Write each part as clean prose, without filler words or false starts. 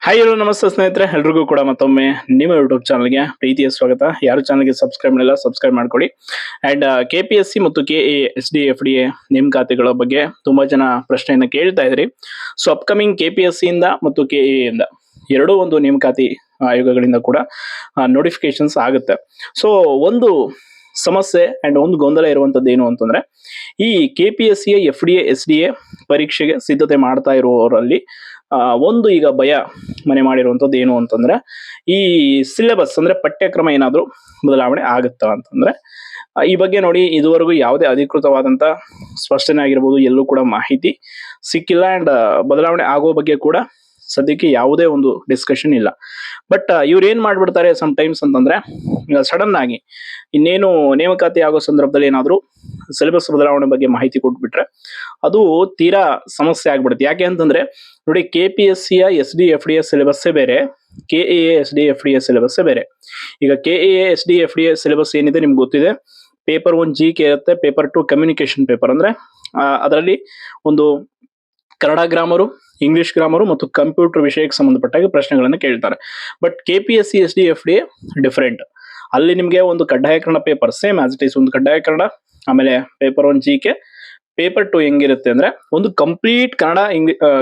Hi hello ನಮಸ್ತೆ ಸ್ನೇಹಿತರೆ, ಎಲ್ರಿಗೂ ಕೂಡ ಮತ್ತೊಮ್ಮೆ ನಿಮ್ಮ ಯೂಟ್ಯೂಬ್ ಚಾನಲ್ಗೆ ಪ್ರೀತಿಯ ಸ್ವಾಗತ. ಯಾರು ಚಾನಲ್ಗೆ ಸಬ್ಸ್ಕ್ರೈಬ್ ಮಾಡಿಲ್ಲ ಸಬ್ಸ್ಕ್ರೈಬ್ ಮಾಡ್ಕೊಳ್ಳಿ. ಅಂಡ್ KPSC ಮತ್ತು KA SD FDA ನೇಮಕಾತಿಗಳ ಬಗ್ಗೆ ತುಂಬಾ ಜನ ಪ್ರಶ್ನೆಯನ್ನು ಕೇಳ್ತಾ ಇದ್ರಿ. ಸೊ ಅಪ್ಕಮಿಂಗ್ KPSC ಇಂದ ಮತ್ತು KA ಇಂದ ಎರಡೂ ಒಂದು ನೇಮಕಾತಿ ಆಯೋಗಗಳಿಂದ ಕೂಡ ನೋಟಿಫಿಕೇಶನ್ಸ್ ಆಗುತ್ತೆ. ಸೊ ಒಂದು ಸಮಸ್ಯೆ ಅಂಡ್ ಒಂದು ಗೊಂದಲ ಇರುವಂತದ್ದು ಏನು ಅಂತಂದ್ರೆ, ಈ KPSC FDA SDA ಪರೀಕ್ಷೆಗೆ ಸಿದ್ಧತೆ ಮಾಡ್ತಾ ಇರುವವರಲ್ಲಿ ಒಂದು ಈಗ ಭಯ ಮನೆ ಮಾಡಿರುವಂಥದ್ದು ಏನು ಅಂತಂದ್ರೆ, ಈ ಸಿಲೆಬಸ್ ಅಂದ್ರೆ ಪಠ್ಯಕ್ರಮ ಏನಾದರೂ ಬದಲಾವಣೆ ಆಗುತ್ತಾ ಅಂತಂದ್ರೆ, ಈ ಬಗ್ಗೆ ನೋಡಿ ಇದುವರೆಗೂ ಯಾವುದೇ ಅಧಿಕೃತವಾದಂತ ಸ್ಪಷ್ಟನೆ ಆಗಿರ್ಬೋದು ಎಲ್ಲೂ ಕೂಡ ಮಾಹಿತಿ ಸಿಕ್ಕಿಲ್ಲ. ಅಂಡ್ ಬದಲಾವಣೆ ಆಗೋ ಬಗ್ಗೆ ಕೂಡ ಸದ್ಯಕ್ಕೆ ಯಾವುದೇ ಒಂದು ಡಿಸ್ಕಷನ್ ಇಲ್ಲ. ಬಟ್ ಇವ್ರು ಏನ್ ಮಾಡ್ಬಿಡ್ತಾರೆ ಸಮ್ ಟೈಮ್ಸ್ ಅಂತಂದ್ರೆ, ಸಡನ್ ಆಗಿ ಇನ್ನೇನು ನೇಮಕಾತಿ ಆಗೋ ಸಂದರ್ಭದಲ್ಲಿ ಏನಾದ್ರು ಸಿಲೆಬಸ್ ಬದಲಾವಣೆ ಬಗ್ಗೆ ಮಾಹಿತಿ ಕೊಟ್ಬಿಟ್ರೆ ಅದು ತೀರಾ ಸಮಸ್ಯೆ ಆಗ್ಬಿಡುತ್ತೆ. ಯಾಕೆ ಅಂತಂದ್ರೆ ನೋಡಿ, KPSC SD FDA ಸಿಲೆಬಸ್ಸೇ ಬೇರೆ, KAA SD FDA ಸಿಲೆಬಸ್ಸೇ ಬೇರೆ. ಈಗ KAA SD FDA ಸಿಲೆಬಸ್ ಏನಿದೆ ನಿಮ್ಗೆ ಗೊತ್ತಿದೆ. ಪೇಪರ್ 1 GK ಇರುತ್ತೆ, ಪೇಪರ್ 2 ಕಮ್ಯುನಿಕೇಶನ್ ಪೇಪರ್. ಅಂದ್ರೆ ಅದರಲ್ಲಿ ಒಂದು ಕನ್ನಡ ಗ್ರಾಮರು, ಇಂಗ್ಲಿಷ್ ಗ್ರಾಮರು ಮತ್ತು ಕಂಪ್ಯೂಟರ್ ವಿಷಯಕ್ಕೆ ಸಂಬಂಧಪಟ್ಟಾಗ ಪ್ರಶ್ನೆಗಳನ್ನು ಕೇಳ್ತಾರೆ. But KPSC SD FDA different. ಅಲ್ಲಿ ನಿಮಗೆ ಒಂದು ಕಡ್ಡಾಯ Kannada paper same as it is, ಒಂದು ಕಡ್ಡಾಯ ಕನ್ನಡ, ಆಮೇಲೆ ಪೇಪರ್ 1 GK, ಪೇಪರ್ 2 ಹೆಂಗಿರುತ್ತೆ ಅಂದ್ರೆ ಒಂದು ಕಂಪ್ಲೀಟ್ ಕನ್ನಡ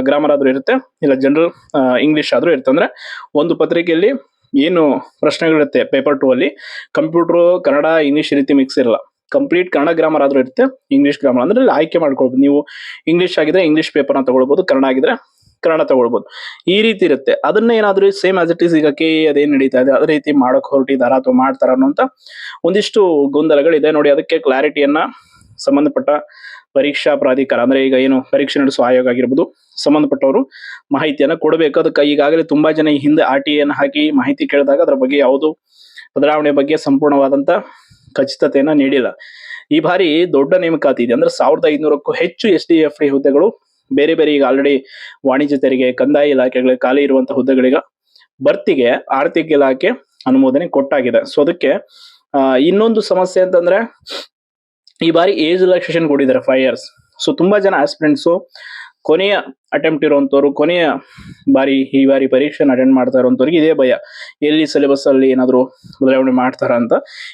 ಗ್ರಾಮರ್ ಆದ್ರೂ ಇರುತ್ತೆ, ಇಲ್ಲ ಜನರಲ್ ಇಂಗ್ಲಿಷ್ ಆದ್ರೂ ಇರುತ್ತೆ. ಅಂದ್ರೆ ಒಂದು ಪತ್ರಿಕೆಯಲ್ಲಿ ಏನು ಪ್ರಶ್ನೆಗಳಿರುತ್ತೆ ಪೇಪರ್ 2 ಅಲ್ಲಿ, ಕಂಪ್ಯೂಟರ್ ಕನ್ನಡ ಇಂಗ್ಲಿಷ್ ರೀತಿ ಮಿಕ್ಸ್ ಇರಲ್ಲ. ಕಂಪ್ಲೀಟ್ ಕನ್ನಡ ಗ್ರಾಮರ್ ಆದ್ರೂ ಇರುತ್ತೆ, ಇಂಗ್ಲಿಷ್ ಗ್ರಾಮರ್ ಅಂದ್ರೆ ಆಯ್ಕೆ ಮಾಡ್ಕೊಳ್ಬೋದು. ನೀವು ಇಂಗ್ಲಿಷ್ ಆಗಿದ್ರೆ ಇಂಗ್ಲಿಷ್ ಪೇಪರ್ನ ತಗೊಳ್ಬಹುದು, ಕನ್ನಡ ಆಗಿದ್ರೆ ಕನ್ನಡ ತಗೊಳ್ಬಹುದು. ಈ ರೀತಿ ಇರುತ್ತೆ. ಅದನ್ನ ಏನಾದ್ರೂ ಸೇಮ್ ಆಸ್ ಇಟ್ ಈಸ್ ಈಗ KA ಅದೇನ್ ನಡೀತಾ ಇದೆ ಅದೇ ರೀತಿ ಮಾಡಕ್ ಹೊರಟಿದಾರ ಅಥವಾ ಮಾಡ್ತಾರ ಅನ್ನೋಂತ ಒಂದಿಷ್ಟು ಗೊಂದಲಗಳಿದೆ ನೋಡಿ. ಅದಕ್ಕೆ ಕ್ಲಾರಿಟಿಯನ್ನ ಸಂಬಂಧಪಟ್ಟ ಪರೀಕ್ಷಾ ಪ್ರಾಧಿಕಾರ ಅಂದ್ರೆ ಈಗ ಏನು ಪರೀಕ್ಷೆ ನಡೆಸುವ ಆಯೋಗ ಆಗಿರ್ಬೋದು, ಸಂಬಂಧಪಟ್ಟವರು ಮಾಹಿತಿಯನ್ನ ಕೊಡಬೇಕು. ಅದಕ್ಕೆ ಈಗಾಗಲೇ ತುಂಬಾ ಜನ ಈ ಹಿಂದೆ RTAನ ಹಾಕಿ ಮಾಹಿತಿ ಕೇಳಿದಾಗ ಅದರ ಬಗ್ಗೆ ಯಾವುದು ಬದಲಾವಣೆ ಬಗ್ಗೆ ಸಂಪೂರ್ಣವಾದಂತ ಖಚಿತತೆಯನ್ನ ನೀಡಿಲ್ಲ. ಈ ಬಾರಿ ದೊಡ್ಡ ನೇಮಕಾತಿ ಇದೆ. ಅಂದ್ರೆ 1500ಕ್ಕೂ ಹೆಚ್ಚು SD FDA ಹುದ್ದೆಗಳು ಬೇರೆ ಬೇರೆ ಈಗ ಆಲ್ರೆಡಿ ವಾಣಿಜ್ಯ ತೆರಿಗೆ, ಕಂದಾಯ ಇಲಾಖೆಗಳಿಗೆ ಖಾಲಿ ಇರುವಂತಹ ಹುದ್ದೆಗಳಿಗೆ ಭರ್ತಿಗೆ ಆರ್ಥಿಕ ಇಲಾಖೆ ಅನುಮೋದನೆ ಕೊಟ್ಟಾಗಿದೆ. ಸೊ ಅದಕ್ಕೆ ಇನ್ನೊಂದು ಸಮಸ್ಯೆ ಅಂತಂದ್ರೆ, ಈ ಬಾರಿ ಏಜ್ ರಿಲ್ಯಾಕ್ಸೇಷನ್ ಕೊಟ್ಟಿದ್ದಾರೆ 5 years. ಸೊ ತುಂಬಾ ಜನ ಆಸ್ಪಿರೆಂಟ್ಸು ಕೊನೆಯ ಅಟೆಂಪ್ಟ್ ಇರುವಂತವ್ರು, ಕೊನೆಯ ಈ ಬಾರಿ ಪರೀಕ್ಷೆನ ಅಟೆಂಡ್ ಮಾಡ್ತಾ ಇರುವಂತವ್ರಿಗೆ ಇದೇ ಭಯ, ಎಲ್ಲಿ ಸಿಲೆಬಸ್ ಅಲ್ಲಿ ಏನಾದ್ರು ಬದಲಾವಣೆ ಮಾಡ್ತಾರ ಅಂತ.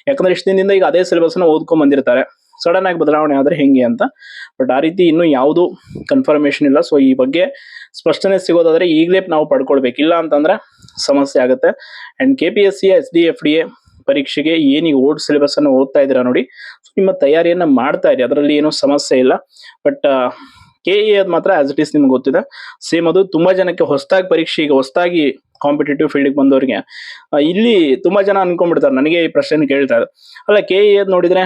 ಯಾಕಂದ್ರೆ ಇಷ್ಟು ದಿನದಿಂದ ಈಗ ಅದೇ ಸಿಲೆಬಸ್ ನ ಓದ್ಕೊಂಡ್ ಬಂದಿರ್ತಾರೆ, ಸಡನ್ ಆಗಿ ಬದಲಾವಣೆ ಆದ್ರೆ ಹೆಂಗೆ ಅಂತ. ಬಟ್ ಆ ರೀತಿ ಇನ್ನೂ ಯಾವುದು ಕನ್ಫರ್ಮೇಶನ್ ಇಲ್ಲ. ಸೊ ಈ ಬಗ್ಗೆ ಸ್ಪಷ್ಟನೆ ಸಿಗೋದಾದ್ರೆ ಈಗಲೇ ನಾವು ಪಡ್ಕೊಳ್ಬೇಕಿಲ್ಲ ಅಂತಂದ್ರೆ ಸಮಸ್ಯೆ ಆಗುತ್ತೆ. ಅಂಡ್ KPSC SD FDA ಪರೀಕ್ಷೆಗೆ ಏನೀಗ ಓಲ್ಡ್ ಸಿಲೆಬಸ್ ಅನ್ನು ಓದ್ತಾ ಇದ್ದೀರಾ ನೋಡಿ, ನಿಮ್ಮ ತಯಾರಿಯನ್ನ ಮಾಡ್ತಾ ಇರಿ, ಅದರಲ್ಲಿ ಏನೂ ಸಮಸ್ಯೆ ಇಲ್ಲ. ಬಟ್ KA ಅದ್ ಮಾತ್ರ ಆಸ್ ಇಟ್ ಈಸ್ ನಿಮ್ಗೆ ಗೊತ್ತಿದೆ ಸೇಮ್. ಅದು ತುಂಬಾ ಜನಕ್ಕೆ ಹೊಸದಾಗಿ ಪರೀಕ್ಷೆ, ಈಗ ಹೊಸದಾಗಿ ಕಾಂಪಿಟೇಟಿವ್ ಫೀಲ್ಡ್ ಬಂದವರಿಗೆ ಇಲ್ಲಿ ತುಂಬಾ ಜನ ಅನ್ಕೊಂಡ್ಬಿಡ್ತಾರೆ, ನನಗೆ ಈ ಪ್ರಶ್ನೆ ಕೇಳ್ತಾ ಇದೆ, ಅಲ್ಲ KA ಅದ್ ನೋಡಿದ್ರೆ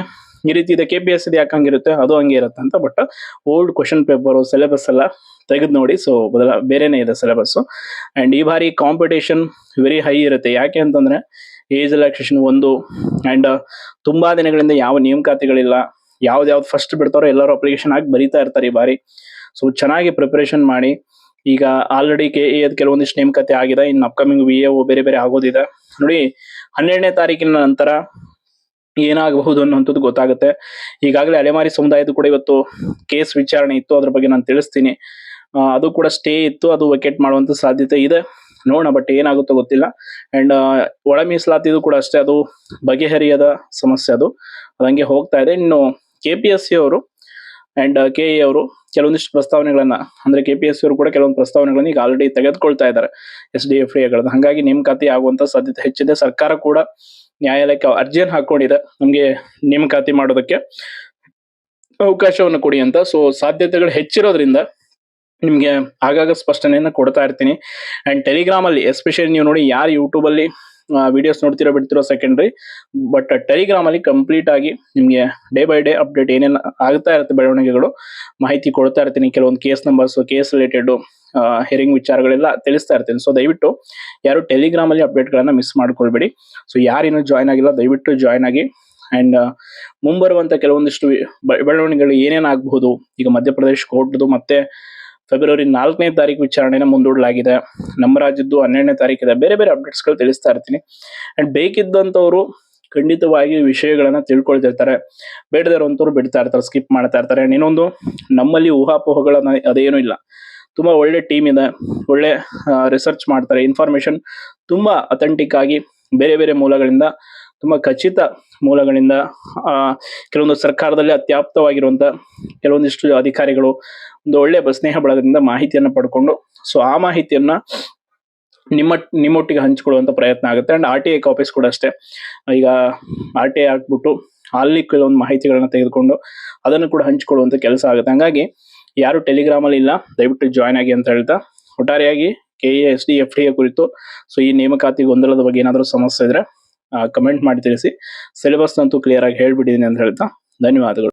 ಈ ರೀತಿ ಇದೆ, KPSC ಯಾಕೆ ಹಂಗಿರುತ್ತೆ, ಅದು ಹಂಗೆ ಇರುತ್ತೆ ಅಂತ. But old question paper syllabus ಎಲ್ಲ ತೆಗೆದು ನೋಡಿ. ಸೊ ಬೇರೆನೇ ಇದೆ ಸಿಲೆಬಸ್. ಅಂಡ್ ಈ ಬಾರಿ ಕಾಂಪಿಟೇಷನ್ ವೆರಿ ಹೈ ಇರುತ್ತೆ. ಯಾಕೆ ಅಂತಂದ್ರೆ ಏಜ್ ರಿಲ್ಯಾಕ್ಸೇಷನ್ ಒಂದು, ಅಂಡ್ ತುಂಬಾ ದಿನಗಳಿಂದ ಯಾವ ನೇಮಕಾತಿಗಳಿಲ್ಲ. ಯಾವ್ದು ಫಸ್ಟ್ ಬಿಡ್ತಾರೋ ಎಲ್ಲರೂ ಅಪ್ಲಿಕೇಶನ್ ಆಗಿ ಬರೀತಾ ಇರ್ತಾರೆ ಈ ಬಾರಿ. ಸೊ ಚೆನ್ನಾಗಿ ಪ್ರಿಪರೇಷನ್ ಮಾಡಿ. ಈಗ ಆಲ್ರೆಡಿ KA ಕೆಲವೊಂದಿಷ್ಟು ನೇಮಕಾತಿ ಆಗಿದೆ, ಇನ್ನು ಅಪ್ಕಮಿಂಗ್ VAO ಬೇರೆ ಬೇರೆ ಆಗೋದಿದೆ ನೋಡಿ. 12ನೇ ತಾರೀಕಿನ ನಂತರ ಏನಾಗಬಹುದು ಅನ್ನುವಂಥದ್ದು ಗೊತ್ತಾಗುತ್ತೆ. ಈಗಾಗಲೇ ಅಲೆಮಾರಿ ಸಮುದಾಯದ ಕೂಡ ಇವತ್ತು ಕೇಸ್ ವಿಚಾರಣೆ ಇತ್ತು, ಅದ್ರ ಬಗ್ಗೆ ನಾನು ತಿಳಿಸ್ತೀನಿ. ಅದು ಕೂಡ ಸ್ಟೇ ಇತ್ತು, ಅದು ವೆಕೇಟ್ ಮಾಡುವಂತ ಸಾಧ್ಯತೆ ಇದೆ, ನೋಡೋಣ. ಬಟ್ ಏನಾಗುತ್ತೋ ಗೊತ್ತಿಲ್ಲ. ಅಂಡ್ ಒಳ ಮೀಸಲಾತಿದು ಕೂಡ ಅಷ್ಟೇ, ಅದು ಬಗೆಹರಿಯದ ಸಮಸ್ಯೆ, ಅದು ಹಂಗೆ ಹೋಗ್ತಾ ಇದೆ. ಇನ್ನು KPSC ಅವರು ಅಂಡ್ KA ಅವರು ಕೆಲವೊಂದಿಷ್ಟು ಪ್ರಸ್ತಾವನೆಗಳನ್ನ, ಅಂದ್ರೆ KPSC ಅವರು ಕೂಡ ಕೆಲವೊಂದು ಪ್ರಸ್ತಾವನೆಗಳನ್ನ ಈಗ ಆಲ್ರೆಡಿ ತೆಗೆದುಕೊಳ್ತಾ ಇದ್ದಾರೆ SD FDA. ಹಾಗಾಗಿ ನೇಮಕಾತಿ ಆಗುವಂತ ಸಾಧ್ಯತೆ ಹೆಚ್ಚಿದೆ. ಸರ್ಕಾರ ಕೂಡ ನ್ಯಾಯಾಲಯಕ್ಕೆ ಅರ್ಜಿಯನ್ನು ಹಾಕೊಂಡಿದೆ, ನಮ್ಗೆ ನೇಮಕಾತಿ ಮಾಡೋದಕ್ಕೆ ಅವಕಾಶವನ್ನು ಕೊಡಿ ಅಂತ. ಸೊ ಸಾಧ್ಯತೆಗಳು ಹೆಚ್ಚಿರೋದ್ರಿಂದ ನಿಮ್ಗೆ ಆಗಾಗ ಸ್ಪಷ್ಟನೆಯನ್ನ ಕೊಡ್ತಾ ಇರ್ತೀನಿ. ಅಂಡ್ ಟೆಲಿಗ್ರಾಮ್ ಅಲ್ಲಿ ಎಸ್ಪೆಷಲಿ ನೀವು ನೋಡಿ, ಯಾರು ಯೂಟ್ಯೂಬ್ ಅಲ್ಲಿ ವಿಡಿಯೋಸ್ ನೋಡ್ತಿರೋ ಬಿಡ್ತಿರೋ ಸೆಕೆಂಡ್ರಿ, ಬಟ್ ಟೆಲಿಗ್ರಾಮ್ ಅಲ್ಲಿ ಕಂಪ್ಲೀಟ್ ಆಗಿ ನಿಮ್ಗೆ ಡೇ ಬೈ ಡೇ ಅಪ್ಡೇಟ್ ಏನೇನು ಆಗ್ತಾ ಇರುತ್ತೆ ಬೆಳವಣಿಗೆಗಳು ಮಾಹಿತಿ ಕೊಡ್ತಾ ಇರ್ತೀನಿ. ಕೆಲವೊಂದು case numbers, case related hearing ವಿಚಾರಗಳೆಲ್ಲ ತಿಳಿಸ್ತಾ ಇರ್ತೀನಿ. ಸೊ ದಯವಿಟ್ಟು ಯಾರು ಟೆಲಿಗ್ರಾಮ್ ಅಲ್ಲಿ ಅಪ್ಡೇಟ್ಗಳನ್ನ ಮಿಸ್ ಮಾಡ್ಕೊಳ್ಬೇಡಿ. ಸೊ ಯಾರೇನು ಜಾಯ್ನ್ ಆಗಿಲ್ಲ ದಯವಿಟ್ಟು ಜಾಯ್ನ್ ಆಗಿ. ಅಂಡ್ ಮುಂಬರುವಂತ ಕೆಲವೊಂದಿಷ್ಟು ಬೆಳವಣಿಗೆಗಳು ಏನೇನು ಆಗಬಹುದು, ಈಗ ಮಧ್ಯಪ್ರದೇಶ ಕೋರ್ಟ್ದು ಮತ್ತೆ ಫೆಬ್ರವರಿ 4ನೇ ತಾರೀಕು ವಿಚಾರಣೆನ ಮುಂದೂಡಲಾಗಿದೆ. ನಮ್ಮ ರಾಜ್ಯದ್ದು 12ನೇ ತಾರೀಕಿದೆ. ಬೇರೆ ಬೇರೆ ಅಪ್ಡೇಟ್ಸ್ಗಳು ತಿಳಿಸ್ತಾ ಇರ್ತೀನಿ. ಅಂಡ್ ಬೇಕಿದ್ದಂಥವ್ರು ಖಂಡಿತವಾಗಿ ವಿಷಯಗಳನ್ನ ತಿಳ್ಕೊಳ್ತಿರ್ತಾರೆ, ಬೇಡದೇ ಇರುವಂತವ್ರು ಬಿಡ್ತಾ ಇರ್ತಾರೆ, ಸ್ಕಿಪ್ ಮಾಡ್ತಾ ಇರ್ತಾರೆ. ಇನ್ನೊಂದು, ನಮ್ಮಲ್ಲಿ ಊಹಾಪೋಹಗಳನ್ನ ಅದೇನು ಇಲ್ಲ. ತುಂಬ ಒಳ್ಳೆ ಟೀಮ್ ಇದೆ, ಒಳ್ಳೆ ರಿಸರ್ಚ್ ಮಾಡ್ತಾರೆ, ಇನ್ಫಾರ್ಮೇಷನ್ ತುಂಬ ಅಥೆಂಟಿಕ್ ಆಗಿ ಬೇರೆ ಬೇರೆ ಮೂಲಗಳಿಂದ, ತುಂಬ ಖಚಿತ ಮೂಲಗಳಿಂದ, ಕೆಲವೊಂದು ಸರ್ಕಾರದಲ್ಲಿ ಅತ್ಯಾಪ್ತವಾಗಿರುವಂಥ ಕೆಲವೊಂದಿಷ್ಟು ಅಧಿಕಾರಿಗಳು ಒಂದು ಒಳ್ಳೆ ಸ್ನೇಹ ಬಳಗದಿಂದ ಮಾಹಿತಿಯನ್ನು ಪಡ್ಕೊಂಡು, ಸೊ ಆ ಮಾಹಿತಿಯನ್ನ ನಿಮ್ಮೊಟ್ಟಿಗೆ ಹಂಚಿಕೊಳ್ಳುವಂತ ಪ್ರಯತ್ನ ಆಗುತ್ತೆ. ಅಂಡ್ RTI ಕಾಪೀಸ್ ಕೂಡ ಅಷ್ಟೇ. ಈಗ RTI ಹಾಕ್ಬಿಟ್ಟು ಅಲ್ಲಿ ಕೆಲವೊಂದು ಮಾಹಿತಿಗಳನ್ನ ತೆಗೆದುಕೊಂಡು ಅದನ್ನು ಕೂಡ ಹಂಚಿಕೊಳ್ಳುವಂತ ಕೆಲಸ ಆಗುತ್ತೆ. ಹಂಗಾಗಿ ಯಾರು ಟೆಲಿಗ್ರಾಮ್ ಅಲ್ಲಿ ಇಲ್ಲ, ದಯವಿಟ್ಟು ಜಾಯ್ನ್ ಆಗಿ ಅಂತ ಹೇಳ್ತಾ, ಒಟ್ಟಾರೆಯಾಗಿ KA SD FDA ಕುರಿತು ಸೊ ಈ ನೇಮಕಾತಿ ಗೊಂದಲದ ಬಗ್ಗೆ ಏನಾದರೂ ಸಮಸ್ಯೆ ಇದ್ರೆ ಕಮೆಂಟ್ ಮಾಡಿ ತಿಳಿಸಿ. ಸಿಲೆಬಸ್ ಅಂತೂ ಕ್ಲಿಯರ್ ಆಗಿ ಹೇಳ್ಬಿಟ್ಟಿದ್ದೀನಿ ಅಂತ ಹೇಳ್ತಾ ಧನ್ಯವಾದಗಳು.